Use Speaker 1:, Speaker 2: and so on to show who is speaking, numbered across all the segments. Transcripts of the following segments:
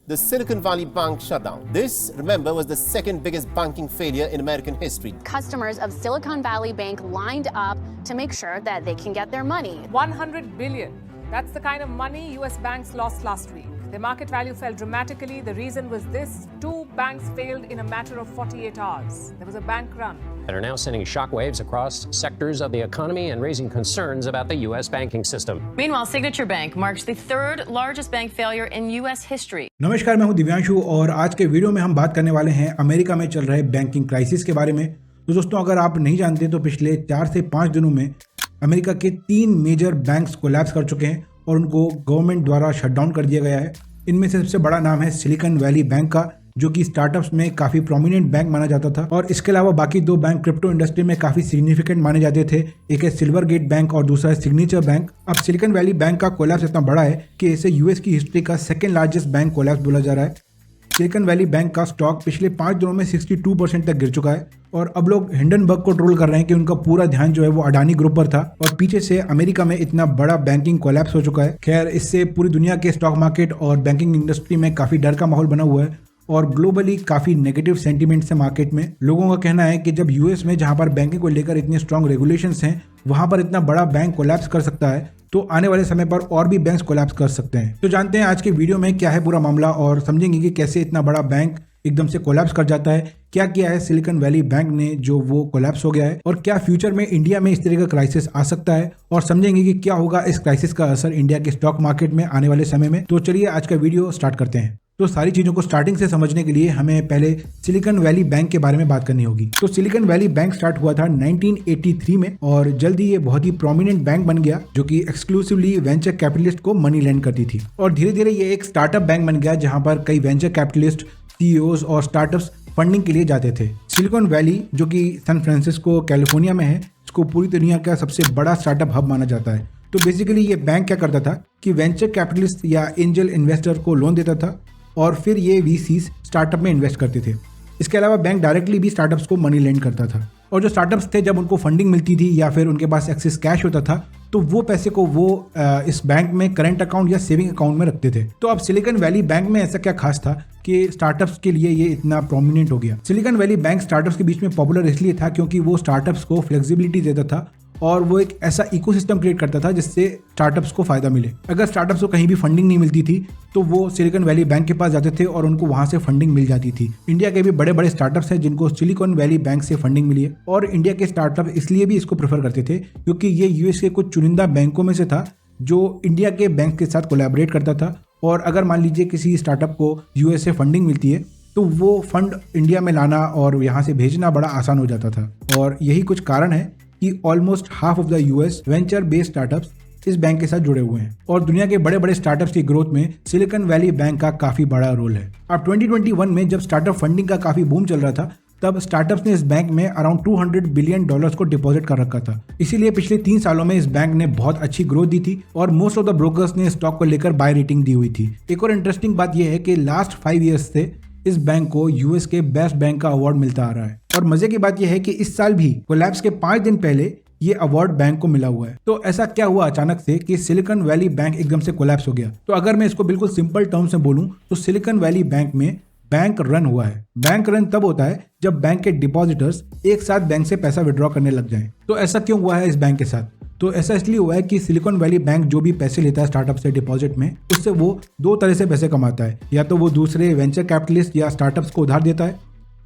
Speaker 1: the Silicon Valley Bank shutdown. This, remember, was the second biggest banking failure in American history.
Speaker 2: Customers of Silicon Valley Bank lined up to make sure that they can get their money.
Speaker 3: 100 billion. That's the kind of money US banks lost last week. Their market value fell dramatically. The reason was this: two banks failed in a matter of 48 hours. There was a bank run.
Speaker 4: That are now sending shockwaves across sectors of the economy and raising concerns about the U.S. banking system.
Speaker 5: Meanwhile, Signature Bank marks the third largest bank failure in U.S. history.
Speaker 6: नमस्कार, मैं हूं दिव्यांशु और आज के video में हम बात करने वाले हैं अमेरिका में चल रहे बैंकिंग क्राइसिस के बारे में। तो दोस्तों, अगर आप नहीं जानते तो पिछले 4 से 5 दिनों में अमेरिका के 3 मेजर बैंक्स कोलैप्स कर चुके हैं और उनको गवर्नमेंट द्वारा शटडाउन कर दिया गया है। इनमें से सबसे बड़ा नाम है सिलिकॉन वैली बैंक का, जो कि स्टार्टअप्स में काफी प्रोमिनेंट बैंक माना जाता था। और इसके अलावा बाकी 2 बैंक क्रिप्टो इंडस्ट्री में काफी सिग्निफिकेंट माने जाते थे। एक है सिल्वर गेट बैंक और दूसरा है सिग्नेचर बैंक। अब सिलिकॉन वैली बैंक का कोलैप्स इतना बड़ा है कि इसे यूएस की हिस्ट्री का सेकंड लार्जेस्ट बैंक कोलैप्स बोला जा रहा है। सिलिकॉन वैली बैंक का स्टॉक पिछले 5 दिनों में 62% तक गिर चुका है और अब लोग हिंडनबर्ग को ट्रोल कर रहे हैं कि उनका पूरा ध्यान जो है वो अडानी ग्रुप पर था और पीछे से अमेरिका में इतना बड़ा बैंकिंग कोलैप्स हो चुका है। खैर, इससे पूरी दुनिया के स्टॉक मार्केट और बैंकिंग इंडस्ट्री में काफी डर का माहौल बना हुआ है और ग्लोबली काफी नेगेटिव सेंटीमेंट्स है मार्केट में। लोगों का कहना है कि जब यूएस में, जहां पर बैंकिंग को लेकर इतने स्ट्रांग रेगुलेशंस हैं, वहां पर इतना बड़ा बैंक कोलैप्स कर सकता है तो आने वाले समय पर और भी बैंक्स कोलैप्स कर सकते हैं। तो जानते हैं आज के वीडियो में क्या है पूरा मामला और समझेंगे कि कैसे इतना बड़ा बैंक एकदम से कोलैप्स कर जाता है, क्या किया है सिलिकॉन वैली बैंक ने जो वो कोलैप्स हो गया है और क्या फ्यूचर में इंडिया में इस तरह का क्राइसिस आ सकता है और समझेंगे कि क्या होगा इस क्राइसिस का असर इंडिया के स्टॉक मार्केट में आने वाले समय में। तो चलिए आज का वीडियो स्टार्ट करते हैं। तो सारी चीजों को स्टार्टिंग से समझने के लिए हमें पहले सिलिकॉन वैली बैंक के बारे में बात करनी होगी। तो सिलिकॉन वैली बैंक स्टार्ट हुआ था 1983 में और जल्दी ये बहुत ही प्रोमिनेंट बैंक बन गया जो कि एक्सक्लूसिवली वेंचर कैपिटलिस्ट को मनी लैंड करती थी और धीरे धीरे ये एक स्टार्टअप बैंक बन गया जहां पर कई वेंचर कैपिटलिस्ट, सीईओज और स्टार्टअप्स फंडिंग के लिए जाते थे। सिलिकॉन वैली जो कि सैन फ्रांसिस्को कैलिफोर्निया में है, इसको पूरी दुनिया का सबसे बड़ा स्टार्टअप हब माना जाता है। तो बेसिकली ये बैंक क्या करता था कि वेंचर कैपिटलिस्ट या एंजल इन्वेस्टर को लोन देता था और फिर ये वीसीज स्टार्टअप में इन्वेस्ट करते थे। इसके अलावा बैंक डायरेक्टली भी स्टार्टअप्स को मनी लेंड करता था और जो स्टार्टअप्स थे जब उनको फंडिंग मिलती थी या फिर उनके पास एक्सेस कैश होता था तो वो पैसे को वो इस बैंक में करंट अकाउंट या सेविंग अकाउंट में रखते थे। तो अब सिलिकॉन वैली बैंक में ऐसा क्या खास था कि स्टार्टअप्स के लिए ये इतना प्रोमिनेंट हो गया। सिलिकॉन वैली बैंक स्टार्टअप्स के बीच में पॉपुलर इसलिए था क्योंकि वो स्टार्टअप्स को फ्लेक्सिबिलिटी देता था और वो एक ऐसा इकोसिस्टम क्रिएट करता था जिससे स्टार्टअप्स को फायदा मिले। अगर स्टार्टअप्स को कहीं भी फंडिंग नहीं मिलती थी तो वो सिलिकॉन वैली बैंक के पास जाते थे और उनको वहां से फंडिंग मिल जाती थी। इंडिया के भी बड़े बड़े स्टार्टअप्स हैं जिनको सिलिकॉन वैली बैंक से फंडिंग मिली है और इंडिया के स्टार्टअप इसलिए भी इसको प्रेफर करते थे क्योंकि ये यूएस के कुछ चुनिंदा बैंकों में से था जो इंडिया के बैंक के साथ कोलैबोरेट करता था और अगर मान लीजिए किसी स्टार्टअप को यूएस से फंडिंग मिलती है तो वो फंड इंडिया में लाना और यहाँ से भेजना बड़ा आसान हो जाता था और यही कुछ कारण है कि almost half of the US venture based startups इस बैंक के साथ जुड़े हुए हैं और दुनिया के बड़े बड़े स्टार्टअप्स की ग्रोथ में सिलिकॉन वैली बैंक का काफी बड़ा रोल है। अब 2021 में जब स्टार्टअप फंडिंग का काफी बूम चल रहा था तब स्टार्टअप्स ने इस बैंक में अराउंड $200 बिलियन को डिपॉजिट कर रखा था। इसीलिए पिछले 3 सालों में इस बैंक ने बहुत अच्छी ग्रोथ दी थी और मोस्ट ऑफ द ब्रोकर्स ने स्टॉक को लेकर बाय रेटिंग दी हुई थी। एक और इंटरेस्टिंग बात यह है कि लास्ट 5 ईयर्स से इस बैंक को यूएस के बेस्ट बैंक का अवार्ड मिलता आ रहा है और मजे की बात यह है कि इस साल भी कोलैप्स के 5 दिन पहले ये अवार्ड बैंक को मिला हुआ है। तो ऐसा क्या हुआ अचानक से कि सिलिकॉन वैली बैंक एकदम से कोलैप्स हो गया? तो अगर मैं इसको बिल्कुल सिंपल टर्म्स में बोलूं तो सिलिकॉन वैली बैंक में बैंक रन हुआ है। बैंक रन तब होता है जब बैंक के डिपॉजिटर्स एक साथ बैंक से पैसा विड्रॉ करने लग जाएं। तो ऐसा क्यों हुआ है इस बैंक के साथ? तो ऐसा इसलिए हुआ है कि सिलिकॉन वैली बैंक जो भी पैसे लेता है स्टार्टअप से डिपॉजिट में, उससे वो 2 तरह से पैसे कमाता है। या तो वो दूसरे वेंचर कैपिटलिस्ट या स्टार्टअप्स को उधार देता है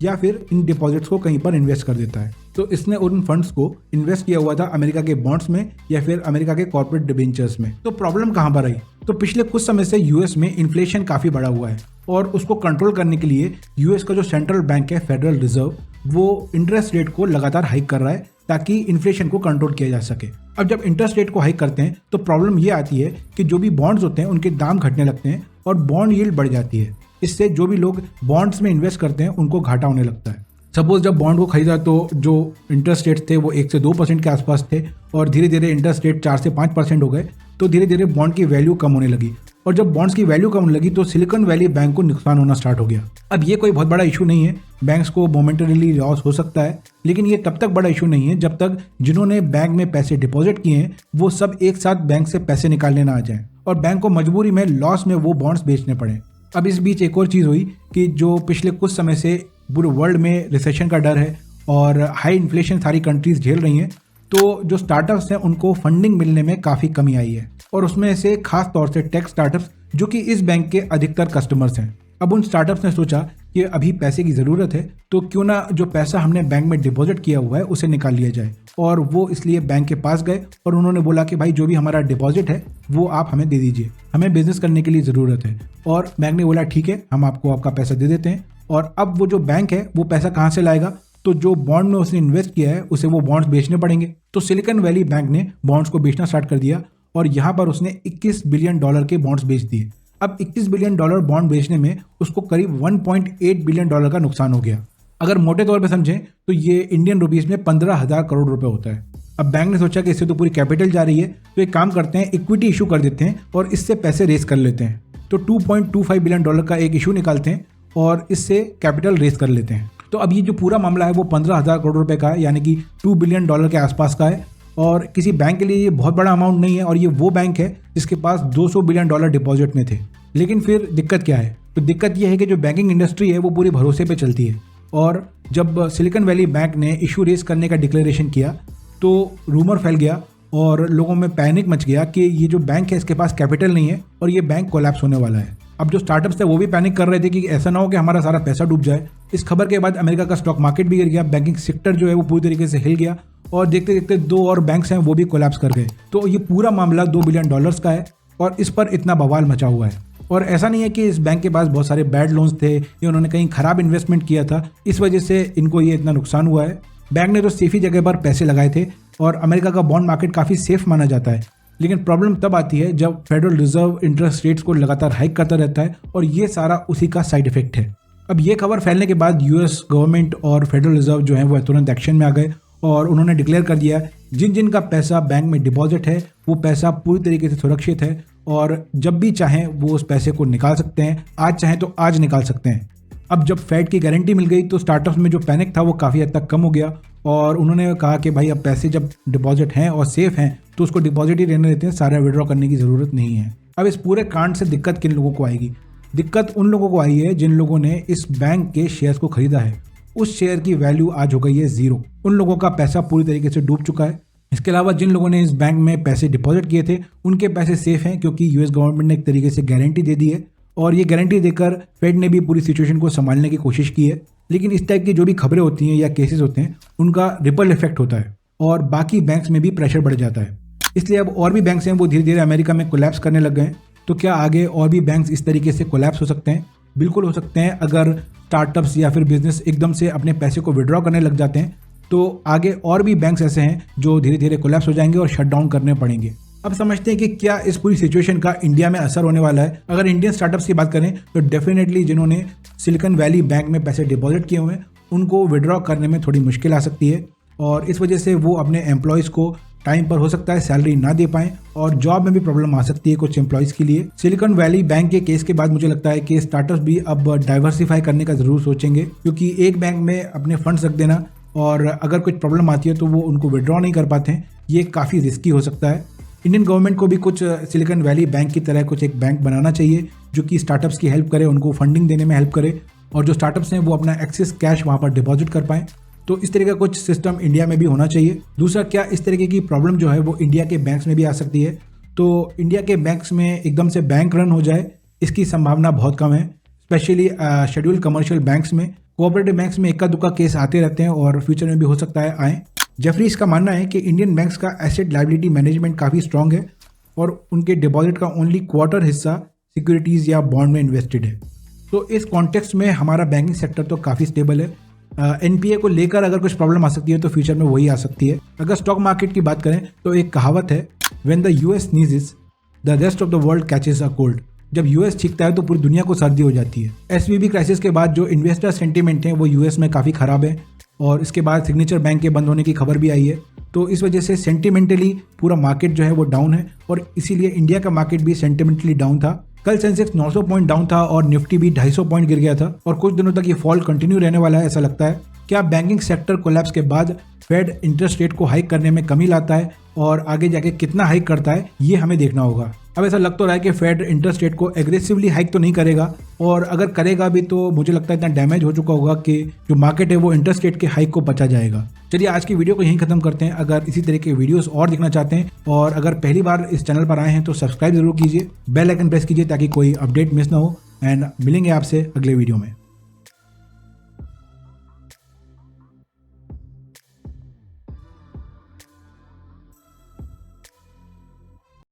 Speaker 6: या फिर इन डिपॉजिट्स को कहीं पर इन्वेस्ट कर देता है। तो इसने उन फंड्स को इन्वेस्ट किया हुआ था अमेरिका के बॉन्ड्स में या फिर अमेरिका के कॉर्पोरेट डिबेंचर्स में। तो प्रॉब्लम कहां पर आई? तो पिछले कुछ समय से यूएस में इन्फ्लेशन काफी बढ़ा हुआ है और उसको कंट्रोल करने के लिए यूएस का जो सेंट्रल बैंक है फेडरल रिजर्व, वो इंटरेस्ट रेट को लगातार हाइक कर रहा है ताकि इन्फ्लेशन को कंट्रोल किया जा सके। अब जब इंटरेस्ट रेट को हाइक करते हैं तो प्रॉब्लम ये आती है कि जो भी बॉन्ड्स होते हैं उनके दाम घटने लगते हैं और बॉन्ड यील्ड बढ़ जाती है। इससे जो भी लोग बॉन्ड्स में इन्वेस्ट करते हैं उनको घाटा होने लगता है। सपोज जब बॉन्ड को खरीदा तो जो इंटरेस्ट रेट थे वो 1 से 2% के आसपास थे और धीरे धीरे इंटरेस्ट रेट 4 से 5% हो गए तो धीरे धीरे बॉन्ड की वैल्यू कम होने लगी और जब बॉन्ड्स की वैल्यू कम होने लगी तो सिलिकॉन वैली बैंक को नुकसान होना स्टार्ट हो गया। अब ये कोई बहुत बड़ा इशू नहीं है, बैंक्स को मोमेंटरीली लॉस हो सकता है, लेकिन ये तब तक बड़ा इशू नहीं है जब तक जिन्होंने बैंक में पैसे डिपॉजिट किए हैं वो सब एक साथ बैंक से पैसे निकालने ना आ जाएं और बैंक को मजबूरी में लॉस में वो बॉन्ड्स बेचने पड़े। अब इस बीच एक और चीज़ हुई कि जो पिछले कुछ समय से पूरे वर्ल्ड में रिसेशन का डर है और हाई इन्फ्लेशन सारी कंट्रीज झेल रही हैं, तो जो स्टार्टअप्स हैं उनको फंडिंग मिलने में काफ़ी कमी आई है, और उसमें से खास तौर से टेक स्टार्टअप्स जो कि इस बैंक के अधिकतर कस्टमर्स हैं। अब उन स्टार्टअप्स ने सोचा कि अभी पैसे की ज़रूरत है, तो क्यों ना जो पैसा हमने बैंक में डिपॉजिट किया हुआ है उसे निकाल लिया जाए। और वो इसलिए बैंक के पास गए और उन्होंने बोला कि भाई जो भी हमारा डिपॉजिट है वो आप हमें दे दीजिए, हमें बिजनेस करने के लिए ज़रूरत है। और बैंक ने बोला ठीक है, हम आपको आपका पैसा दे देते हैं। और अब वो जो बैंक है वो पैसा कहाँ से लाएगा, तो जो बॉन्ड में उसने इन्वेस्ट किया है उसे वो बॉन्ड्स बेचने पड़ेंगे। तो सिलिकॉन वैली बैंक ने बॉन्ड्स को बेचना स्टार्ट कर दिया और यहाँ पर उसने $21 बिलियन के बॉन्ड्स बेच दिए। अब $21 बिलियन बॉन्ड बेचने में उसको करीब $1.8 बिलियन का नुकसान हो गया। अगर मोटे तौर पे समझें तो ये इंडियन रुपीस में 15,000 करोड़ रुपए होता है। अब बैंक ने सोचा कि इससे तो पूरी कैपिटल जा रही है, तो एक काम करते हैं, इक्विटी इशू कर देते हैं और इससे पैसे रेस कर लेते हैं। तो $2.25 बिलियन का एक इशू निकालते हैं और इससे कैपिटल रेस कर लेते हैं। तो अब ये जो पूरा मामला है वो 15,000 करोड़ रुपए का है, यानी कि $2 बिलियन के आसपास का है। और किसी बैंक के लिए ये बहुत बड़ा अमाउंट नहीं है, और ये वो बैंक है जिसके पास $200 बिलियन डिपॉजिट में थे। लेकिन फिर दिक्कत क्या है, तो दिक्कत यह है कि जो बैंकिंग इंडस्ट्री है वो पूरी भरोसे पे चलती है। और जब सिलिकॉन वैली बैंक ने इशू रेस करने का डिक्लेरेशन किया तो रूमर फैल गया और लोगों में पैनिक मच गया कि ये जो बैंक है इसके पास कैपिटल नहीं है और ये बैंक कोलैप्स होने वाला है। अब जो स्टार्टअप्स थे वो भी पैनिक कर रहे थे कि ऐसा ना हो कि हमारा सारा पैसा डूब जाए। इस खबर के बाद अमेरिका का स्टॉक मार्केट भी गिर गया, बैंकिंग सेक्टर जो है वो पूरी तरीके से हिल गया और देखते देखते 2 और बैंक्स हैं वो भी कोलैप्स कर गए। तो ये पूरा मामला $2 बिलियन का है और इस पर इतना बवाल मचा हुआ है। और ऐसा नहीं है कि इस बैंक के पास बहुत सारे बैड लोन्स थे या उन्होंने कहीं खराब इन्वेस्टमेंट किया था, इस वजह से इनको ये इतना नुकसान हुआ है। बैंक ने तो सेफ ही जगह पर पैसे लगाए थे और अमेरिका का बॉन्ड मार्केट काफ़ी सेफ माना जाता है। लेकिन प्रॉब्लम तब आती है जब फेडरल रिजर्व इंटरेस्ट रेट्स को लगातार हाइक करता रहता है और ये सारा उसी का साइड इफेक्ट है। अब ये खबर फैलने के बाद यूएस गवर्नमेंट और फेडरल रिजर्व जो है वो तुरंत एक्शन में आ गए और उन्होंने डिक्लेयर कर दिया जिन जिन का पैसा बैंक में डिपॉजिट है वो पैसा पूरी तरीके से सुरक्षित है और जब भी चाहें वो उस पैसे को निकाल सकते हैं, आज चाहें तो आज निकाल सकते हैं। अब जब फेड की गारंटी मिल गई तो स्टार्टअप्स में जो पैनिक था वो काफ़ी हद तक कम हो गया और उन्होंने कहा कि भाई अब पैसे जब डिपॉजिट हैं और सेफ हैं तो उसको डिपॉजिट ही रहने देते हैं, सारा विड्रॉ करने की ज़रूरत नहीं है। अब इस पूरे कांड से दिक्कत किन लोगों को आएगी? दिक्कत उन लोगों को आई है जिन लोगों ने इस बैंक के शेयर्स को खरीदा है। उस शेयर की वैल्यू आज हो गई है 0। उन लोगों का पैसा पूरी तरीके से डूब चुका है। इसके अलावा जिन लोगों ने इस बैंक में पैसे डिपॉजिट किए थे उनके पैसे सेफ हैं क्योंकि यूएस गवर्नमेंट ने एक तरीके से गारंटी दे दी है और ये गारंटी देकर फेड ने भी पूरी सिचुएशन को संभालने की कोशिश की है। लेकिन इस टाइप की जो भी खबरें होती हैं या केसेस होते हैं उनका रिपल इफेक्ट होता है और बाकी बैंक्स में भी प्रेशर बढ़ जाता है। इसलिए अब और भी बैंक्स हैं वो धीरे धीरे अमेरिका में कोलैप्स करने लग गए हैं। तो क्या आगे और भी बैंक्स इस तरीके से कोलैप्स हो सकते हैं? बिल्कुल हो सकते हैं। अगर स्टार्टअप्स या फिर बिजनेस एकदम से अपने पैसे को विड्रॉ करने लग जाते हैं तो आगे और भी बैंक्स ऐसे हैं जो धीरे धीरे कोलैप्स हो जाएंगे और शट डाउन करने पड़ेंगे। अब समझते हैं कि क्या इस पूरी सिचुएशन का इंडिया में असर होने वाला है। अगर इंडियन स्टार्टअप्स की बात करें तो डेफिनेटली जिन्होंने सिलिकॉन वैली बैंक में पैसे डिपॉजिट किए हुए हैं उनको विड्रॉ करने में थोड़ी मुश्किल आ सकती है और इस वजह से वो अपने एम्प्लॉयज़ को टाइम पर हो सकता है सैलरी ना दे पाएं और जॉब में भी प्रॉब्लम आ सकती है कुछ एम्प्लॉयज़ के लिए। सिलिकॉन वैली बैंक के केस के बाद मुझे लगता है कि स्टार्टअप्स भी अब डाइवर्सिफाई करने का ज़रूर सोचेंगे क्योंकि एक बैंक में अपने फंड्स रख देना और अगर कुछ प्रॉब्लम आती है तो वो उनको विड्रॉ नहीं कर पाते हैं, ये काफ़ी रिस्की हो सकता है। इंडियन गवर्नमेंट को भी कुछ सिलिकॉन वैली बैंक की तरह कुछ एक बैंक बनाना चाहिए जो कि स्टार्टअप्स की हेल्प करे, उनको फंडिंग देने में हेल्प करे और जो स्टार्टअप्स हैं वो अपना एक्सेस कैश वहाँ पर डिपॉजिट कर पाएँ। तो इस तरह का कुछ सिस्टम इंडिया में भी होना चाहिए। दूसरा, क्या इस तरीके की प्रॉब्लम जो है वो इंडिया के बैंक्स में भी आ सकती है? तो इंडिया के बैंक्स में एकदम से बैंक रन हो जाए इसकी संभावना बहुत कम है, स्पेशली शेड्यूल कमर्शियल बैंक्स में। कोऑपरेटिव बैंक्स में इक्का दुक्का केस आते रहते हैं और फ्यूचर में भी हो सकता है आए। जेफरीज का मानना है कि इंडियन बैंक्स का एसेट लायबिलिटी मैनेजमेंट काफ़ी स्ट्रांग है और उनके डिपॉजिट का ओनली क्वार्टर हिस्सा सिक्योरिटीज़ या बॉन्ड में इन्वेस्टेड है। तो इस कॉन्टेक्स्ट में हमारा बैंकिंग सेक्टर तो काफ़ी स्टेबल है। एनपीए को लेकर अगर कुछ प्रॉब्लम आ सकती है तो फ्यूचर में वही आ सकती है। अगर स्टॉक मार्केट की बात करें तो एक कहावत है, when the US sneezes the rest of the world catches a cold. जब यूएस छींकता है तो पूरी दुनिया को सर्दी हो जाती है। एसवीबी क्राइसिस के बाद जो इन्वेस्टर सेंटीमेंट है वो यूएस में काफ़ी ख़राब है और इसके बाद सिग्नेचर बैंक के बंद होने की खबर भी आई है। तो इस वजह से सेंटिमेंटली पूरा मार्केट जो है वो डाउन है और इसीलिए इंडिया का मार्केट भी सेंटिमेंटली डाउन था। कल सेंसेक्स 900 पॉइंट डाउन था और निफ्टी भी 250 पॉइंट गिर गया था और कुछ दिनों तक ये फॉल कंटिन्यू रहने वाला है ऐसा लगता है। क्या बैंकिंग सेक्टर कोलैप्स के बाद फेड इंटरेस्ट रेट को हाइक करने में कमी लाता है और आगे जाके कितना हाइक करता है ये हमें देखना होगा। अब ऐसा लग तो रहा है कि फेड इंटरेस्ट रेट को एग्रेसिवली हाइक तो नहीं करेगा, और अगर करेगा भी तो मुझे लगता है इतना डैमेज हो चुका होगा कि जो मार्केट है वो इंटरेस्ट रेट के हाइक को बचा जाएगा। चलिए आज की वीडियो को यहीं खत्म करते हैं। अगर इसी तरह के वीडियोस और देखना चाहते हैं और अगर पहली बार इस चैनल पर आए हैं तो सब्सक्राइब जरूर कीजिए, बेल आइकन प्रेस कीजिए ताकि कोई अपडेट मिस ना हो। एंड मिलेंगे आपसे अगले वीडियो में।